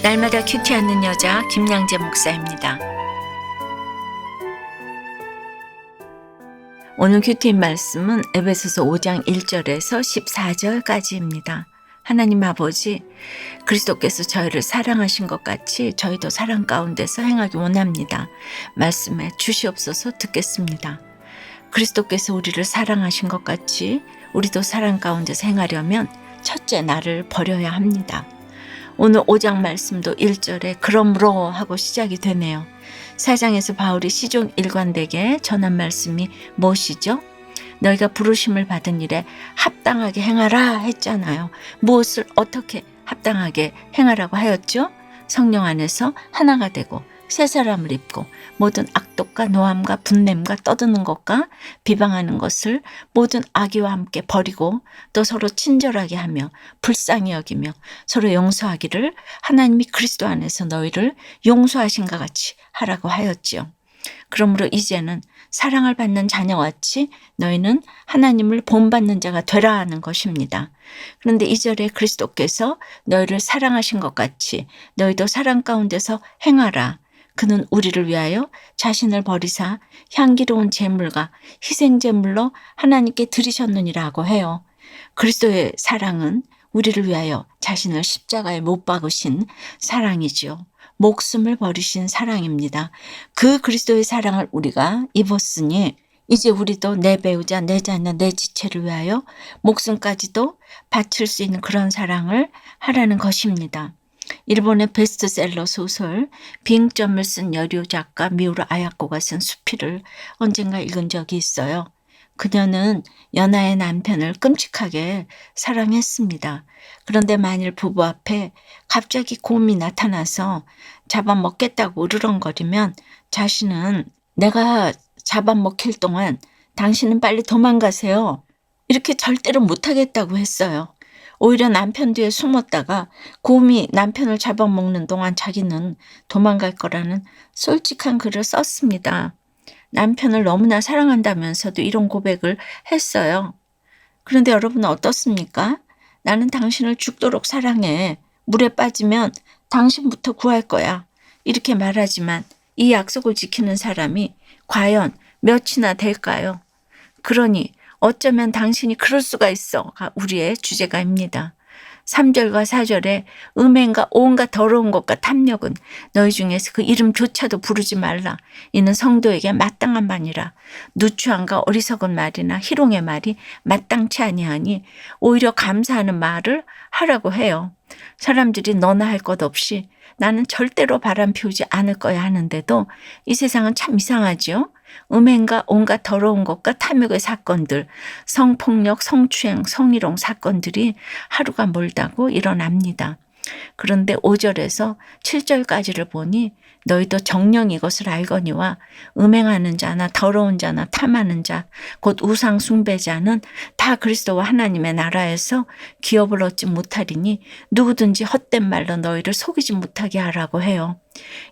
날마다 큐티하는 여자 김양재 목사입니다. 오늘 큐티인 말씀은 에베소서 5장 1절에서 14절까지입니다. 하나님 아버지, 그리스도께서 저희를 사랑하신 것 같이 저희도 사랑 가운데서 행하기 원합니다. 말씀에 주시옵소서. 듣겠습니다. 그리스도께서 우리를 사랑하신 것 같이 우리도 사랑 가운데서 행하려면 첫째 나를 버려야 합니다. 오늘 5장 말씀도 1절에 그러므로 하고 시작이 되네요. 4장에서 바울이 시종 일관되게 전한 말씀이 무엇이죠? 너희가 부르심을 받은 일에 합당하게 행하라 했잖아요. 무엇을 어떻게 합당하게 행하라고 하였죠? 성령 안에서 하나가 되고 새 사람을 입고 모든 악독과 노함과 분냄과 떠드는 것과 비방하는 것을 모든 악의와 함께 버리고 또 서로 친절하게 하며 불쌍히 여기며 서로 용서하기를 하나님이 그리스도 안에서 너희를 용서하신것 같이 하라고 하였지요. 그러므로 이제는 사랑을 받는 자녀같이 너희는 하나님을 본받는 자가 되라 하는 것입니다. 그런데 2절에 그리스도께서 너희를 사랑하신 것 같이 너희도 사랑 가운데서 행하라. 그는 우리를 위하여 자신을 버리사 향기로운 제물과 희생제물로 하나님께 드리셨느니라고 해요. 그리스도의 사랑은 우리를 위하여 자신을 십자가에 못 박으신 사랑이죠. 목숨을 버리신 사랑입니다. 그 그리스도의 사랑을 우리가 입었으니 이제 우리도 내 배우자, 내 자녀, 내 지체를 위하여 목숨까지도 바칠 수 있는 그런 사랑을 하라는 것입니다. 일본의 베스트셀러 소설 빙점을 쓴 여류 작가 미우라 아야코가 쓴 수피를 언젠가 읽은 적이 있어요. 그녀는 연하의 남편을 끔찍하게 사랑했습니다. 그런데 만일 부부 앞에 갑자기 곰이 나타나서 잡아먹겠다고 으르렁거리면 자신은 내가 잡아먹힐 동안 당신은 빨리 도망가세요. 이렇게 절대로 못하겠다고 했어요. 오히려 남편 뒤에 숨었다가 곰이 남편을 잡아먹는 동안 자기는 도망갈 거라는 솔직한 글을 썼습니다. 남편을 너무나 사랑한다면서도 이런 고백을 했어요. 그런데 여러분은 어떻습니까? 나는 당신을 죽도록 사랑해. 물에 빠지면 당신부터 구할 거야. 이렇게 말하지만 이 약속을 지키는 사람이 과연 몇이나 될까요? 그러니 어쩌면 당신이 그럴 수가 있어가 우리의 주제가입니다. 3절과 4절에 음행과 온갖 더러운 것과 탐욕은 너희 중에서 그 이름조차도 부르지 말라. 이는 성도에게 마땅한 말이라. 누추함과 어리석은 말이나 희롱의 말이 마땅치 아니하니 오히려 감사하는 말을 하라고 해요. 사람들이 너나 할 것 없이 나는 절대로 바람 피우지 않을 거야 하는데도 이 세상은 참 이상하죠. 음행과 온갖 더러운 것과 탐욕의 사건들, 성폭력, 성추행, 성희롱 사건들이 하루가 멀다고 일어납니다. 그런데 5절에서 7절까지를 보니 너희도 정녕 이것을 알거니와 음행하는 자나 더러운 자나 탐하는 자, 곧 우상 숭배자는 다 그리스도와 하나님의 나라에서 기업을 얻지 못하리니 누구든지 헛된 말로 너희를 속이지 못하게 하라고 해요.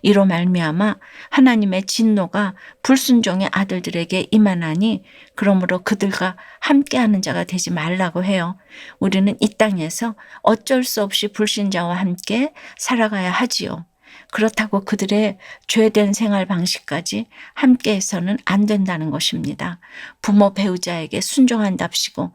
이로 말미암아 하나님의 진노가 불순종의 아들들에게 임하나니 그러므로 그들과 함께하는 자가 되지 말라고 해요. 우리는 이 땅에서 어쩔 수 없이 불신자와 함께 살아가야 하지요. 그렇다고 그들의 죄된 생활 방식까지 함께해서는 안 된다는 것입니다. 부모 배우자에게 순종한답시고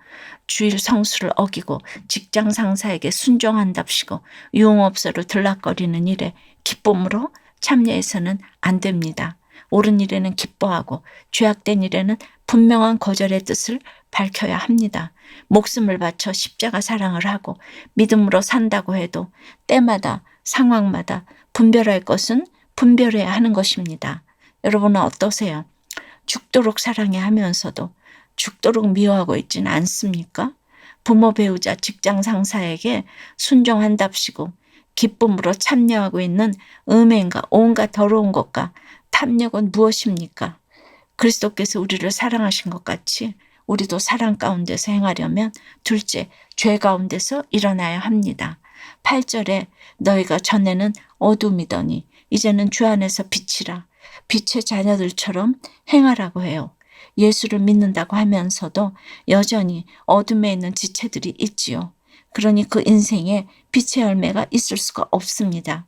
주일 성수를 어기고 직장 상사에게 순종한답시고 유흥업소를 들락거리는 일에 기쁨으로 참여해서는 안 됩니다. 옳은 일에는 기뻐하고 죄악된 일에는 분명한 거절의 뜻을 밝혀야 합니다. 목숨을 바쳐 십자가 사랑을 하고 믿음으로 산다고 해도 때마다 상황마다 분별할 것은 분별해야 하는 것입니다. 여러분은 어떠세요? 죽도록 사랑해 하면서도 죽도록 미워하고 있지는 않습니까? 부모 배우자 직장 상사에게 순종한답시고 기쁨으로 참여하고 있는 음행과 온갖 더러운 것과 탐욕은 무엇입니까? 그리스도께서 우리를 사랑하신 것 같이 우리도 사랑 가운데서 행하려면 둘째, 죄 가운데서 일어나야 합니다. 8절에 너희가 전에는 어둠이더니 이제는 주 안에서 빛이라. 빛의 자녀들처럼 행하라고 해요. 예수를 믿는다고 하면서도 여전히 어둠에 있는 지체들이 있지요. 그러니 그 인생에 빛의 열매가 있을 수가 없습니다.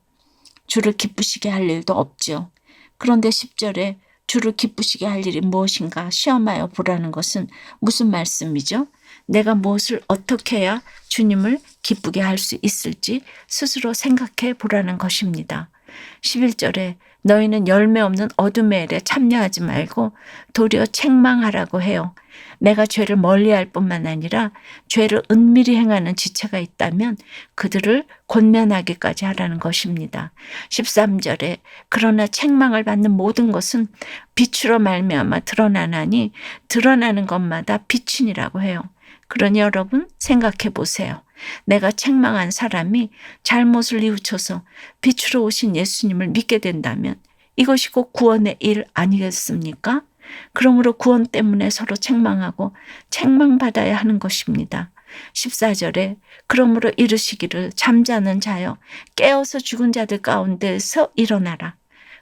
주를 기쁘시게 할 일도 없죠. 그런데 10절에 주를 기쁘시게 할 일이 무엇인가 시험하여 보라는 것은 무슨 말씀이죠? 내가 무엇을 어떻게 해야 주님을 기쁘게 할 수 있을지 스스로 생각해 보라는 것입니다. 11절에 너희는 열매 없는 어둠의 일에 참여하지 말고 도리어 책망하라고 해요. 내가 죄를 멀리할 뿐만 아니라 죄를 은밀히 행하는 지체가 있다면 그들을 권면하기까지 하라는 것입니다. 13절에 그러나 책망을 받는 모든 것은 빛으로 말미암아 드러나나니 드러나는 것마다 빛이니라고 해요. 그러니 여러분 생각해 보세요. 내가 책망한 사람이 잘못을 뉘우쳐서 빛으로 오신 예수님을 믿게 된다면 이것이 곧 구원의 일 아니겠습니까? 그러므로 구원 때문에 서로 책망하고 책망받아야 하는 것입니다. 14절에 그러므로 이르시기를 잠자는 자여 깨어서 죽은 자들 가운데서 일어나라.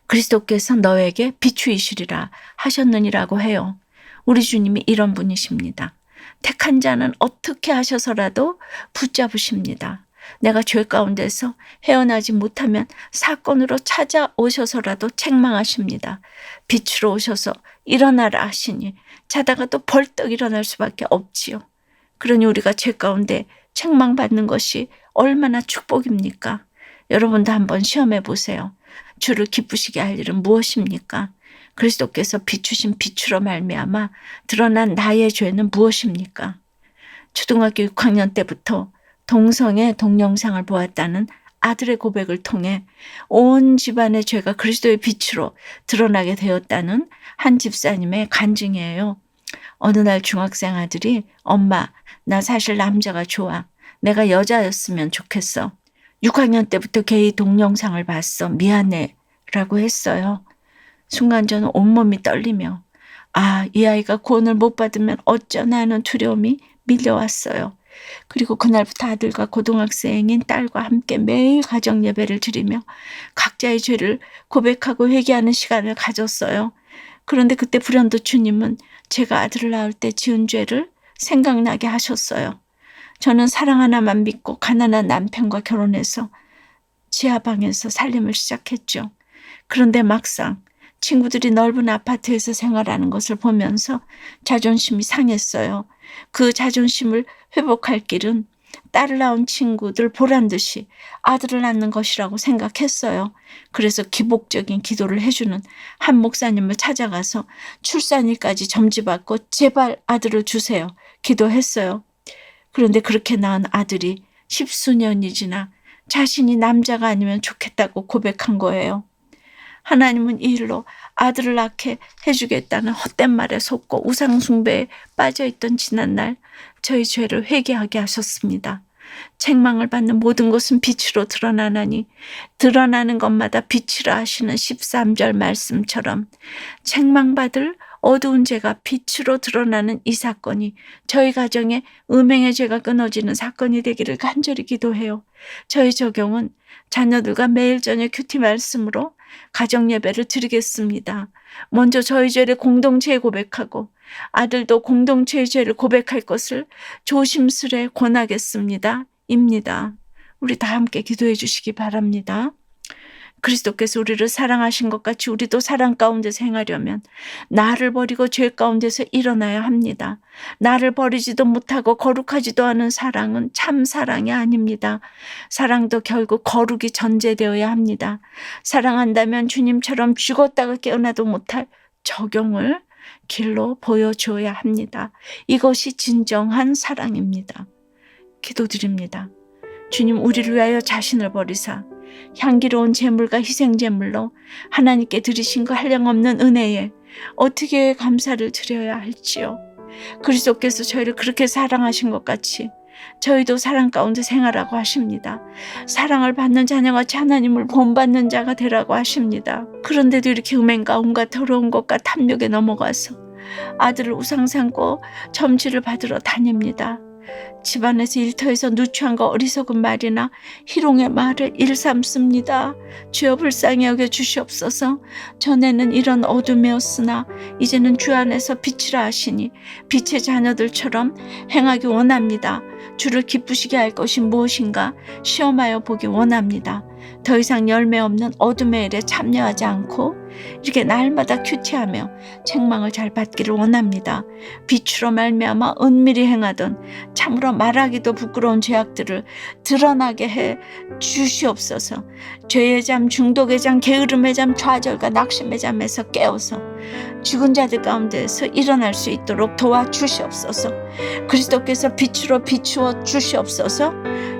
그리스도께서 너에게 비추이시리라 하셨느니라고 해요. 우리 주님이 이런 분이십니다. 택한 자는 어떻게 하셔서라도 붙잡으십니다. 내가 죄 가운데서 헤어나지 못하면 사건으로 찾아오셔서라도 책망하십니다. 빛으로 오셔서 일어나라 하시니 자다가 또 벌떡 일어날 수밖에 없지요. 그러니 우리가 죄 가운데 책망받는 것이 얼마나 축복입니까? 여러분도 한번 시험해 보세요. 주를 기쁘시게 할 일은 무엇입니까? 그리스도께서 비추신 빛으로 말미암아 드러난 나의 죄는 무엇입니까? 초등학교 6학년 때부터 동성애 동영상을 보았다는 아들의 고백을 통해 온 집안의 죄가 그리스도의 빛으로 드러나게 되었다는 한 집사님의 간증이에요. 어느 날 중학생 아들이 엄마, 나 사실 남자가 좋아. 내가 여자였으면 좋겠어. 6학년 때부터 게이 동영상을 봤어. 미안해 라고 했어요. 순간 저는 온몸이 떨리며 이 아이가 구원을 못 받으면 어쩌나 하는 두려움이 밀려왔어요. 그리고 그날부터 아들과 고등학생인 딸과 함께 매일 가정 예배를 드리며 각자의 죄를 고백하고 회개하는 시간을 가졌어요. 그런데 그때 불현듯 주님은 제가 아들을 낳을 때 지은 죄를 생각나게 하셨어요. 저는 사랑 하나만 믿고 가난한 남편과 결혼해서 지하방에서 살림을 시작했죠. 그런데 막상 친구들이 넓은 아파트에서 생활하는 것을 보면서 자존심이 상했어요. 그 자존심을 회복할 길은 딸을 낳은 친구들 보란 듯이 아들을 낳는 것이라고 생각했어요. 그래서 기복적인 기도를 해주는 한 목사님을 찾아가서 출산일까지 점지받고 제발 아들을 주세요. 기도했어요. 그런데 그렇게 낳은 아들이 10수년이 지나 자신이 남자가 아니면 좋겠다고 고백한 거예요. 하나님은 이 일로 아들을 낳게 해주겠다는 헛된 말에 속고 우상숭배에 빠져있던 지난날 저희 죄를 회개하게 하셨습니다. 책망을 받는 모든 것은 빛으로 드러나나니 드러나는 것마다 빛이라 하시는 13절 말씀처럼 책망받을 어두운 죄가 빛으로 드러나는 이 사건이 저희 가정에 음행의 죄가 끊어지는 사건이 되기를 간절히 기도해요. 저희 적용은 자녀들과 매일 저녁 큐티 말씀으로 가정 예배를 드리겠습니다. 먼저 저희 죄를 공동체에 고백하고 아들도 공동체의 죄를 고백할 것을 조심스레 권하겠습니다. 입니다. 우리 다 함께 기도해 주시기 바랍니다. 그리스도께서 우리를 사랑하신 것 같이 우리도 사랑 가운데서 행하려면 나를 버리고 죄 가운데서 일어나야 합니다. 나를 버리지도 못하고 거룩하지도 않은 사랑은 참 사랑이 아닙니다. 사랑도 결국 거룩이 전제되어야 합니다. 사랑한다면 주님처럼 죽었다가 깨어나도 못할 적용을 길로 보여줘야 합니다. 이것이 진정한 사랑입니다. 기도드립니다. 주님, 우리를 위하여 자신을 버리사 향기로운 제물과 희생제물로 하나님께 드리신 그 한량없는 은혜에 어떻게 감사를 드려야 할지요. 그리스도께서 저희를 그렇게 사랑하신 것 같이 저희도 사랑 가운데 생활하고 하십니다. 사랑을 받는 자녀같이 하나님을 본받는 자가 되라고 하십니다. 그런데도 이렇게 음행과 온갖 더러운 것과 탐욕에 넘어가서 아들을 우상 삼고 점지를 받으러 다닙니다. 집안에서 일터에서 누추한 거 어리석은 말이나 희롱의 말을 일삼습니다. 주여 불쌍히 여겨 주시옵소서. 전에는 이런 어둠이었으나 이제는 주 안에서 빛이라 하시니 빛의 자녀들처럼 행하기 원합니다. 주를 기쁘시게 할 것이 무엇인가 시험하여 보기 원합니다. 더 이상 열매 없는 어둠의 일에 참여하지 않고 이렇게 날마다 큐티하며 책망을 잘 받기를 원합니다. 빛으로 말미암아 은밀히 행하던 참으로 말하기도 부끄러운 죄악들을 드러나게 해 주시옵소서. 죄의 잠, 중독의 잠, 게으름의 잠, 좌절과 낙심의 잠에서 깨어서 죽은 자들 가운데서 일어날 수 있도록 도와주시옵소서. 그리스도께서 빛으로 비추어 주시옵소서.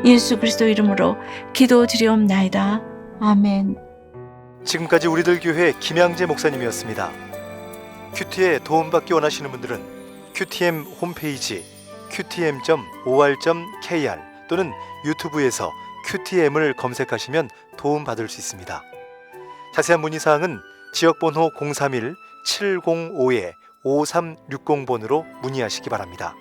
예수 그리스도 이름으로 기도드리옵나이다. 아멘. 지금까지 우리들 교회 김양재 목사님이었습니다. 큐티에 도움받기 원하시는 분들은 QTM 홈페이지 qtm.or.kr 또는 유튜브에서 QTM을 검색하시면 도움받을 수 있습니다. 자세한 문의사항은 지역번호 031-705-5360번으로 문의하시기 바랍니다.